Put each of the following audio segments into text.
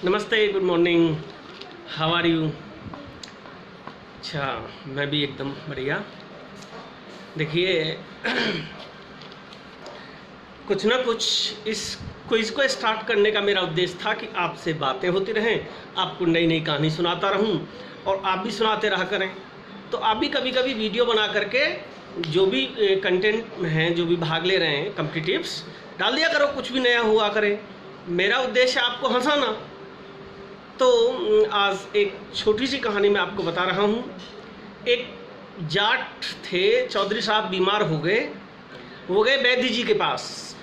नमस्ते, good morning, how are you. अच्छा, मैं भी एकदम बढ़िया। देखिए कुछ ना कुछ इस क्विज़ को स्टार्ट करने का मेरा उद्देश्य था कि आपसे बातें होती रहें, आपको नई नई कहानी सुनाता रहूं और आप भी सुनाते रहा करें। तो आप भी कभी कभी वीडियो बना करके जो भी कंटेंट हैं, जो भी भाग ले रहे हैं कॉम्पिटिटिव्स, डाल दिया करो, कुछ भी नया हुआ करे। मेरा उद्देश्य है आपको हंसाना। तो आज एक छोटी सी कहानी मैं आपको बता रहा हूँ। एक जाट थे, चौधरी साहब बीमार हो गए। वो गए वैद्य जी के पास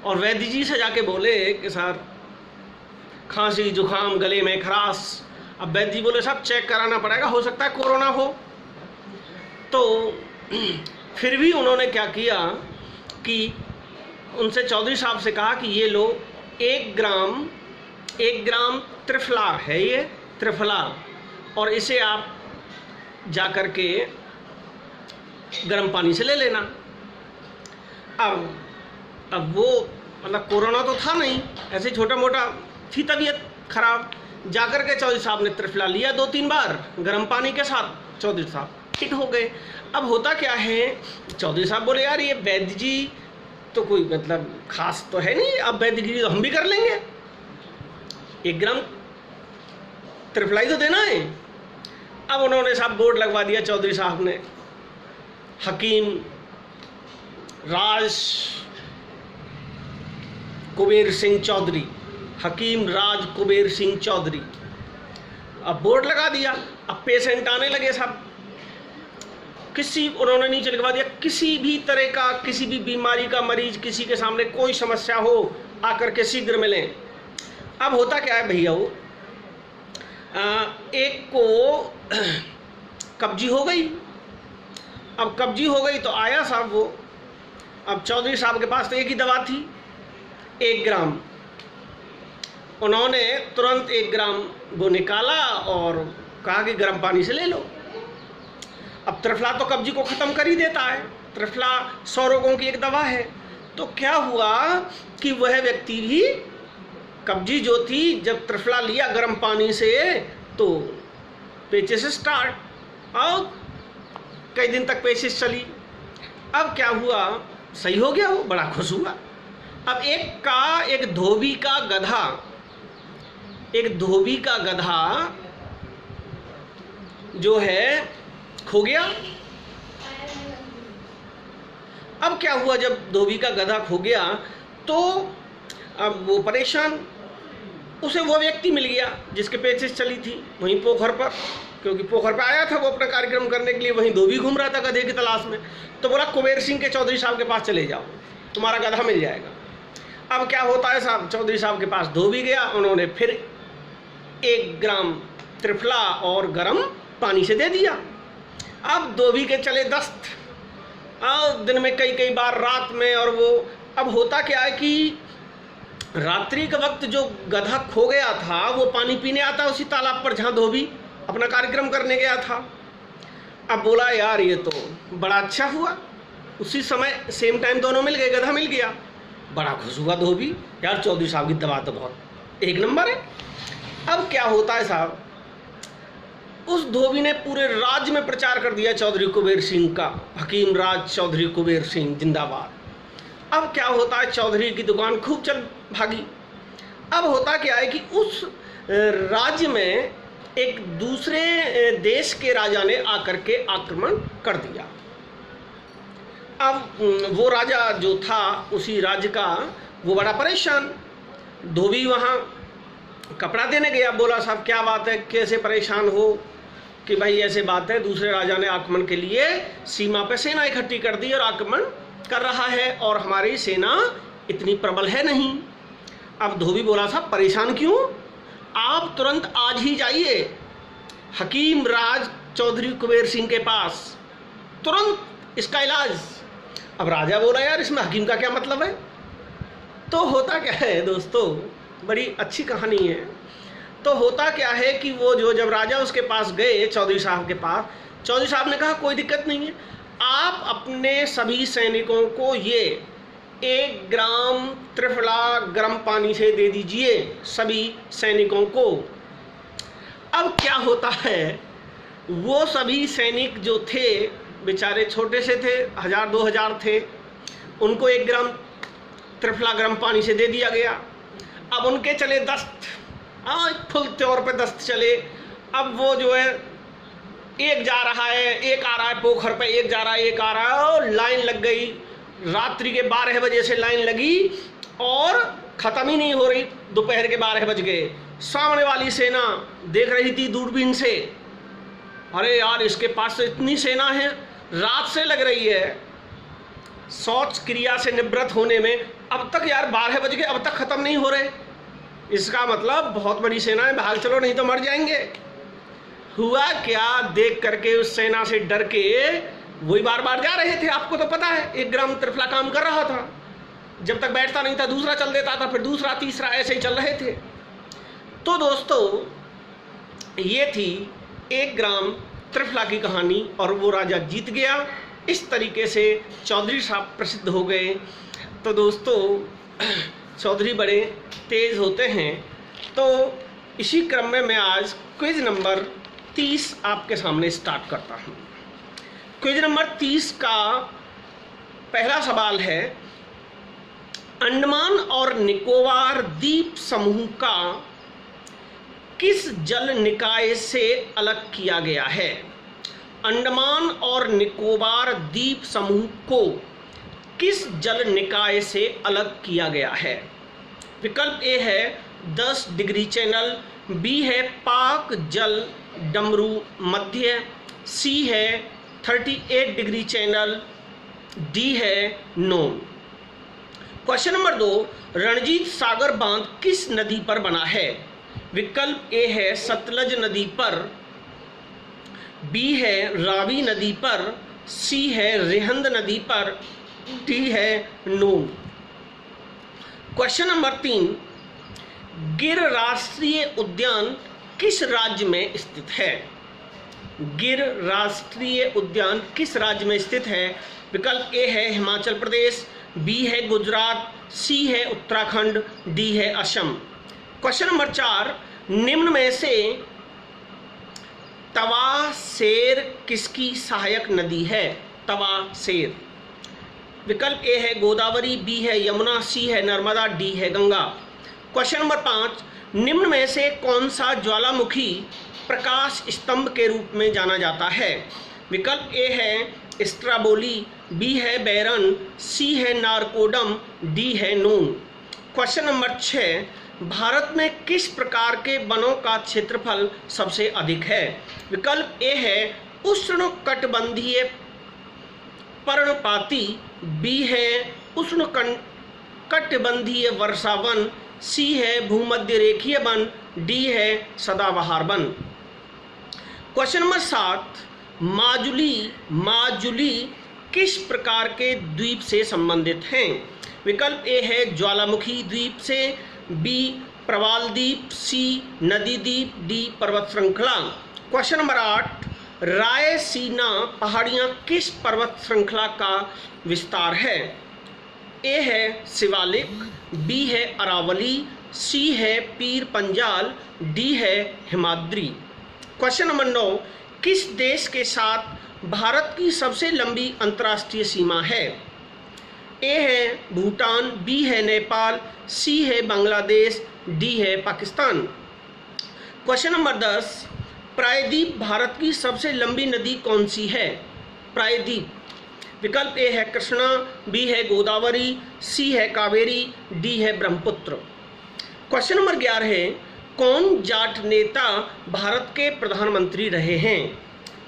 और वैद्य जी से जाके बोले कि सर खांसी जुकाम, गले में खराश। अब वैद्य जी बोले साहब चेक कराना पड़ेगा, हो सकता है कोरोना हो। तो फिर भी उन्होंने क्या किया कि उनसे चौधरी साहब से कहा कि ये लो 1 ग्राम त्रिफला है, ये त्रिफला, और इसे आप जा कर के गर्म पानी से ले लेना। अब वो मतलब कोरोना तो था नहीं, ऐसे छोटा मोटा थी तबीयत खराब। जाकर के चौधरी साहब ने त्रिफला लिया 2-3 बार गर्म पानी के साथ, चौधरी साहब ठीक हो गए। अब होता क्या है, चौधरी साहब बोले यार ये वैद्य जी तो कोई मतलब खास तो है नहीं, अब वैद्यगिरी तो हम भी कर लेंगे, 1 ग्राम त्रिफलाई तो देना है। अब उन्होंने साहब बोर्ड लगवा दिया चौधरी साहब ने, हकीम राज कुबेर सिंह चौधरी, हकीम राज कुबेर सिंह चौधरी। अब बोर्ड लगा दिया। अब पेशेंट आने लगे साहब, उन्होंने नीचे लिखवा दिया किसी भी तरह का, किसी भी बीमारी का मरीज, किसी के सामने कोई समस्या हो आकर के शीघ्र मिलें। अब होता क्या है भैया, वो एक को कब्जी हो गई। अब कब्जी हो गई तो आया साहब वो। अब चौधरी साहब के पास तो एक ही दवा थी, 1 ग्राम। उन्होंने तुरंत 1 ग्राम वो निकाला और कहा कि गर्म पानी से ले लो। अब त्रिफला तो कब्जी को ख़त्म कर ही देता है, त्रिफला 100 रोगों की एक दवा है। तो क्या हुआ कि वह व्यक्ति भी, कब्जी जो थी, जब त्रिफला लिया गर्म पानी से तो पेचिश स्टार्ट, और कई दिन तक पेचिश चली। अब क्या हुआ, सही हो गया, वो बड़ा खुश हुआ। अब एक धोबी का गधा जो है खो गया। अब क्या हुआ, जब धोबी का गधा खो गया तो अब वो परेशान, उसे वो व्यक्ति मिल गया जिसके पेचिश चली थी वहीं पोखर पर, क्योंकि पोखर पर आया था वो अपना कार्यक्रम करने के लिए, वहीं धोबी घूम रहा था गधे की तलाश में। तो बोला कुबेर सिंह के चौधरी साहब के पास चले जाओ, तुम्हारा गधा मिल जाएगा। अब क्या होता है साहब, चौधरी साहब के पास धोबी गया, उन्होंने फिर 1 ग्राम त्रिफला और गर्म पानी से दे दिया। अब धोबी के चले दस्त, और दिन में कई बार रात में। और वो अब होता क्या है कि रात्रि के वक्त जो गधा खो गया था वो पानी पीने आता उसी तालाब पर जहाँ धोबी अपना कार्यक्रम करने गया था। अब बोला यार ये तो बड़ा अच्छा हुआ, उसी समय सेम टाइम दोनों मिल गए, गधा मिल गया। बड़ा खुश हुआ धोबी, यार चौधरी साहब की दवा तो बहुत 1 नंबर है। अब क्या होता है साहब, उस धोबी ने पूरे राज्य में प्रचार कर दिया चौधरी कुबेर सिंह का, हकीम राज चौधरी कुबेर सिंह जिंदाबाद। अब क्या होता है, चौधरी की दुकान खूब चल भागी। अब होता क्या है कि उस राज्य में एक दूसरे देश के राजा ने आकर के आक्रमण कर दिया। अब वो राजा जो था उसी राज्य का, वो बड़ा परेशान। धोबी वहाँ कपड़ा देने गया, बोला साहब क्या बात है, कैसे परेशान हो? कि भाई ऐसे बात है, दूसरे राजा ने आक्रमण के लिए सीमा पे सेना इकट्ठी कर दी और आक्रमण कर रहा है, और हमारी सेना इतनी प्रबल है नहीं। अब धोबी बोला साहब परेशान क्यों, आप तुरंत आज ही जाइए हकीम राज चौधरी कुबेर सिंह के पास, तुरंत इसका इलाज। अब राजा बोला यार इसमें हकीम का क्या मतलब है। तो होता क्या है दोस्तों, बड़ी अच्छी कहानी है। तो होता क्या है कि वो जब राजा उसके पास गए चौधरी साहब के पास, चौधरी साहब ने कहा कोई दिक्कत नहीं है, आप अपने सभी सैनिकों को ये 1 ग्राम त्रिफला गर्म पानी से दे दीजिए सभी सैनिकों को। अब क्या होता है, वो सभी सैनिक जो थे बेचारे छोटे से थे, 1000-2000 थे, उनको 1 ग्राम त्रिफला गर्म पानी से दे दिया गया। अब उनके चले दस्त, फुल तौर पे दस्त चले। अब वो जो है एक जा रहा है, एक आ रहा है पोखर पे, एक जा रहा है, एक आ रहा है, और लाइन लग गई। रात्रि के 12 बजे से लाइन लगी और ख़त्म ही नहीं हो रही। दोपहर के 12 बज गए। सामने वाली सेना देख रही थी दूरबीन से, अरे यार इसके पास तो इतनी सेना है, रात से लग रही है शौच क्रिया से निवृत्त होने में, अब तक यार 12 बज गए, अब तक ख़त्म नहीं हो रहे, इसका मतलब बहुत बड़ी सेना है, भाग चलो नहीं तो मर जाएंगे। हुआ क्या, देख करके उस सेना से डर के वही बार बार जा रहे थे। आपको तो पता है 1 ग्राम त्रिफला काम कर रहा था, जब तक बैठता नहीं था दूसरा चल देता था, फिर दूसरा तीसरा, ऐसे ही चल रहे थे। तो दोस्तों ये थी 1 ग्राम त्रिफला की कहानी, और वो राजा जीत गया। इस तरीके से चौधरी साहब प्रसिद्ध हो गए। तो दोस्तों चौधरी बड़े तेज़ होते हैं। तो इसी क्रम में मैं आज क्विज नंबर 30 आपके सामने स्टार्ट करता हूँ। क्विज नंबर 30 का पहला सवाल है, अंडमान और निकोबार द्वीप समूह का किस जल निकाय से अलग किया गया है? अंडमान और निकोबार द्वीप समूह को किस जल निकाय से अलग किया गया है? विकल्प ए है 10 डिग्री चैनल, बी है पाक जल डमरू मध्य, सी है 38 डिग्री चैनल, डी है नोन। क्वेश्चन नंबर 2, रणजीत सागर बांध किस नदी पर बना है? विकल्प ए है सतलज नदी पर, बी है रावी नदी पर, सी है रिहंद नदी पर, डी है नून। क्वेश्चन नंबर 3, गिर राष्ट्रीय उद्यान किस राज्य में स्थित है? गिर राष्ट्रीय उद्यान किस राज्य में स्थित है? विकल्प ए है हिमाचल प्रदेश, बी है गुजरात, सी है उत्तराखंड, डी है असम। क्वेश्चन नंबर 4, निम्न में से तवा सेर किसकी सहायक नदी है? तवा सेर। विकल्प ए है गोदावरी, बी है यमुना, सी है नर्मदा, डी है गंगा। क्वेश्चन नंबर 5, निम्न में से कौन सा ज्वालामुखी प्रकाश स्तंभ के रूप में जाना जाता है? विकल्प ए है स्ट्राबोली, बी है बैरन, सी है नारकोडम, डी है नून। क्वेश्चन नंबर 6, भारत में किस प्रकार के वनों का क्षेत्रफल सबसे अधिक है? विकल्प ए है उष्णकटिबंधीय पर्णपाती, बी है उष्णकटिबंधीय वर्षा वन, सी है भूमध्य रेखीय वन, डी है सदाबहार वन। क्वेश्चन नंबर 7, माजुली किस प्रकार के द्वीप से संबंधित हैं? विकल्प ए है ज्वालामुखी द्वीप से, बी प्रवाल द्वीप, सी नदी द्वीप, डी पर्वत श्रृंखला। क्वेश्चन नंबर 8, रायसीना पहाड़ियाँ किस पर्वत श्रृंखला का विस्तार है? ए है शिवालिक, बी है अरावली, सी है पीर पंजाल, डी है हिमाद्री। क्वेश्चन नंबर 9, किस देश के साथ भारत की सबसे लंबी अंतर्राष्ट्रीय सीमा है? ए है भूटान, बी है नेपाल, सी है बांग्लादेश, डी है पाकिस्तान। क्वेश्चन नंबर 10, प्रायद्वीप भारत की सबसे लंबी नदी कौन सी है? प्रायद्वीप। विकल्प ए है कृष्णा, बी है गोदावरी, सी है कावेरी, डी है ब्रह्मपुत्र। क्वेश्चन नंबर 11 है, कौन जाट नेता भारत के प्रधानमंत्री रहे हैं?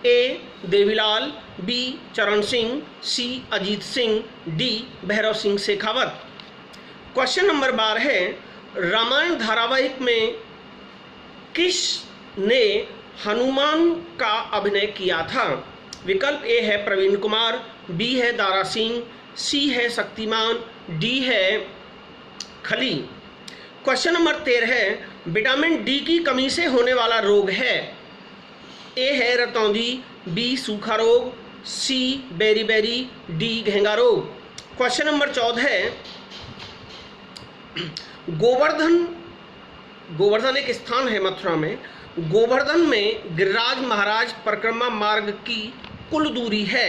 ए Devi Lal, B Charan Singh, C Ajit Singh, D Bhairon Singh Shekhawat. Question number 12 है, रामायण धारावाहिक में किस ने हनुमान का अभिनय किया था? विकल्प ए है प्रवीण कुमार, बी है दारा सिंह, सी है शक्तिमान, डी है खली। क्वेश्चन नंबर 13 है, विटामिन डी की कमी से होने वाला रोग है? ए है रतौंधी, बी सूखा रोग, सी बेरीबेरी, डी घेंगा रोग। क्वेश्चन नंबर 14 है, गोवर्धन एक स्थान है मथुरा में। गोवर्धन में गिरिराज महाराज परिक्रमा मार्ग की कुल दूरी है।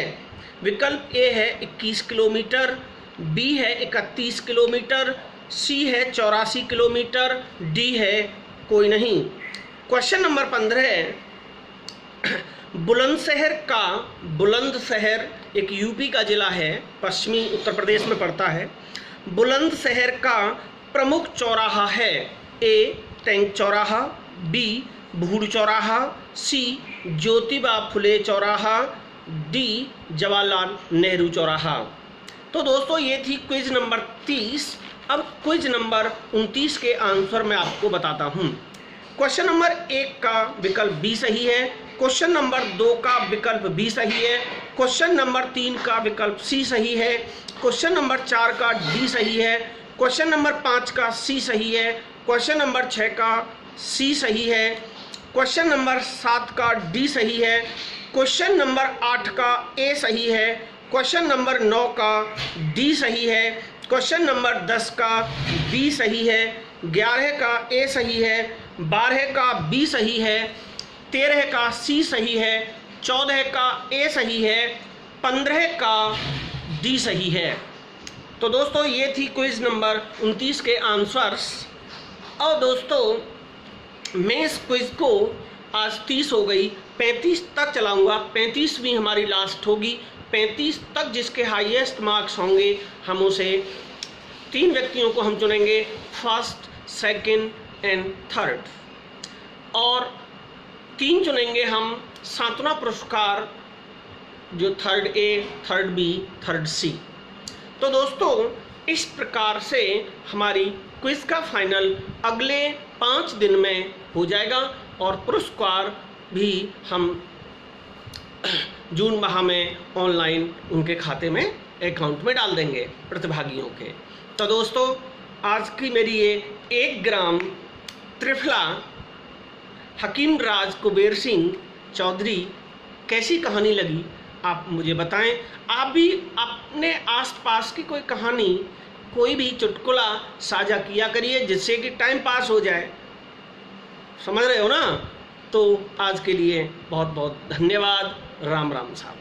विकल्प ए है 21 किलोमीटर, बी है 31 किलोमीटर, सी है 84 किलोमीटर, डी है कोई नहीं। क्वेश्चन नंबर 15 है, बुलंदशहर एक यूपी का जिला है, पश्चिमी उत्तर प्रदेश में पड़ता है। बुलंदशहर का प्रमुख चौराहा है। ए टैंक चौराहा, बी भूड़ चौराहा, सी ज्योतिबा फुले चौराहा, डी जवाहरलाल नेहरू चौराहा। तो दोस्तों ये थी क्विज नंबर 30। अब क्विज नंबर 29 के आंसर मैं आपको बताता हूँ। क्वेश्चन नंबर 1 का विकल्प बी सही है, क्वेश्चन नंबर 2 का विकल्प बी सही है, क्वेश्चन नंबर 3 का विकल्प सी सही है, क्वेश्चन नंबर 4 का डी सही है, क्वेश्चन नंबर 5 का सी सही है, क्वेश्चन नंबर 6 का सी सही है, क्वेश्चन नंबर 7 का डी सही है, क्वेश्चन नंबर 8 का ए सही है, क्वेश्चन नंबर 9 का डी सही है, क्वेश्चन नंबर 10 का बी सही है, 11 का ए सही है, 12 का बी सही है, 13 का सी सही है, 14 का ए सही है, 15 का डी सही है। तो दोस्तों ये थी क्विज नंबर 29 के आंसर्स। और दोस्तों मैं इस क्विज को आज 30 हो गई, 35 तक चलाऊंगा, 35वीं हमारी लास्ट होगी। 35 तक जिसके हाईएस्ट मार्क्स होंगे हम उसे 3 व्यक्तियों को हम चुनेंगे, फर्स्ट, सेकंड एंड थर्ड, और 3 चुनेंगे हम सांत्वना पुरस्कार, जो third A, third B, third C. तो दोस्तों इस प्रकार से हमारी क्विज का फाइनल अगले 5 दिन में हो जाएगा और पुरस्कार भी हम जून माह में ऑनलाइन उनके खाते में अकाउंट में डाल देंगे प्रतिभागियों के। तो दोस्तों आज की मेरी ये 1 ग्राम त्रिफला हकीम राज कुबेर सिंह चौधरी कैसी कहानी लगी आप मुझे बताएं। आप भी अपने आसपास की कोई कहानी, कोई भी चुटकुला साझा किया करिए जिससे कि टाइम पास हो जाए, समझ रहे हो ना। तो आज के लिए बहुत बहुत धन्यवाद। राम राम साहब।